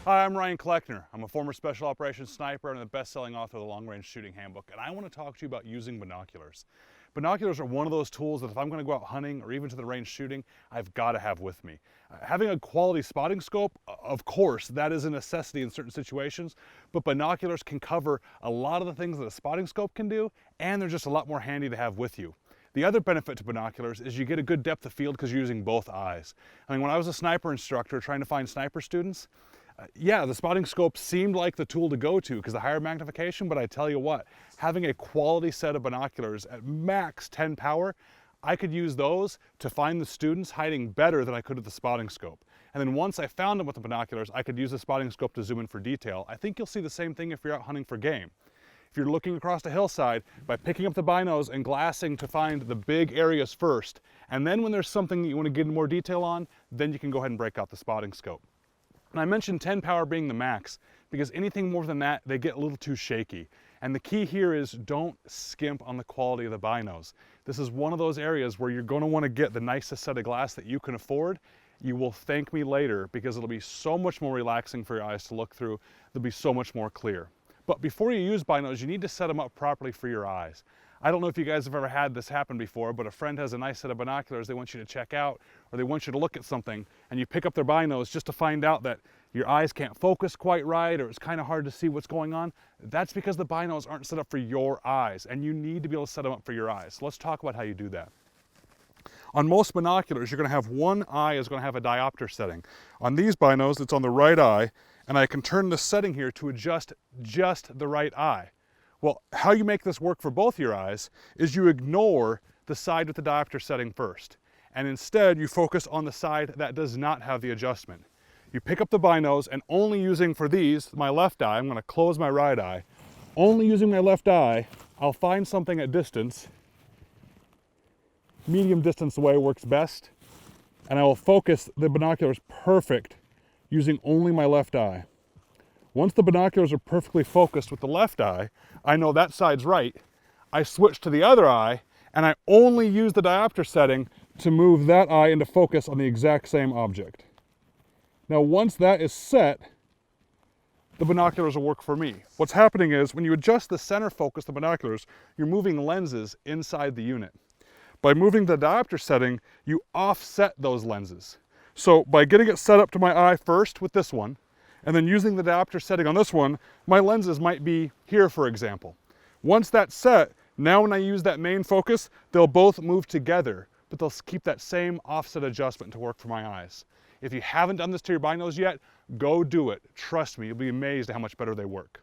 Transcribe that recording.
Hi, I'm Ryan Cleckner. I'm a former special operations sniper and the best-selling author of the Long Range Shooting Handbook, and I want to talk to you about using binoculars. Binoculars are one of those tools that if I'm going to go out hunting or even to the range shooting, I've got to have with me. Having a quality spotting scope, of course, that is a necessity in certain situations, but binoculars can cover a lot of the things that a spotting scope can do, and they're just a lot more handy to have with you. The other benefit to binoculars is you get a good depth of field because you're using both eyes. I mean, when I was a sniper instructor trying to find sniper students, yeah, the spotting scope seemed like the tool to go to because the higher magnification, but I tell you what, having a quality set of binoculars at max 10 power, I could use those to find the students hiding better than I could with the spotting scope. And then once I found them with the binoculars, I could use the spotting scope to zoom in for detail. I think you'll see the same thing if you're out hunting for game. If you're looking across a hillside, by picking up the binos and glassing to find the big areas first, and then when there's something that you want to get more detail on, then you can go ahead and break out the spotting scope. And I mentioned 10 power being the max because anything more than that, they get a little too shaky. And the key here is don't skimp on the quality of the binos. This is one of those areas where you're going to want to get the nicest set of glass that you can afford. You will thank me later because it'll be so much more relaxing for your eyes to look through. They'll be so much more clear. But before you use binos, you need to set them up properly for your eyes. I don't know if you guys have ever had this happen before, but a friend has a nice set of binoculars they want you to check out, or they want you to look at something, and you pick up their binos just to find out that your eyes can't focus quite right, or it's kind of hard to see what's going on. That's because the binos aren't set up for your eyes, and you need to be able to set them up for your eyes. So let's talk about how you do that. On most binoculars, you're going to have one eye is going to have a diopter setting. On these binos, it's on the right eye, and I can turn the setting here to adjust just the right eye. Well, how you make this work for both your eyes is you ignore the side with the diopter setting first, and instead you focus on the side that does not have the adjustment. You pick up the binos and only using for these, my left eye, I'm going to close my right eye, only using my left eye, I'll find something at distance, medium distance the way it works best, and I will focus the binoculars perfect using only my left eye. Once the binoculars are perfectly focused with the left eye, I know that side's right. I switch to the other eye, and I only use the diopter setting to move that eye into focus on the exact same object. Now, once that is set, the binoculars will work for me. What's happening is when you adjust the center focus of the binoculars, you're moving lenses inside the unit. By moving the diopter setting, you offset those lenses. So by getting it set up to my eye first with this one, and then using the diopter setting on this one, my lenses might be here, for example. Once that's set, now when I use that main focus, they'll both move together, but they'll keep that same offset adjustment to work for my eyes. If you haven't done this to your binos yet, go do it. Trust me, you'll be amazed at how much better they work.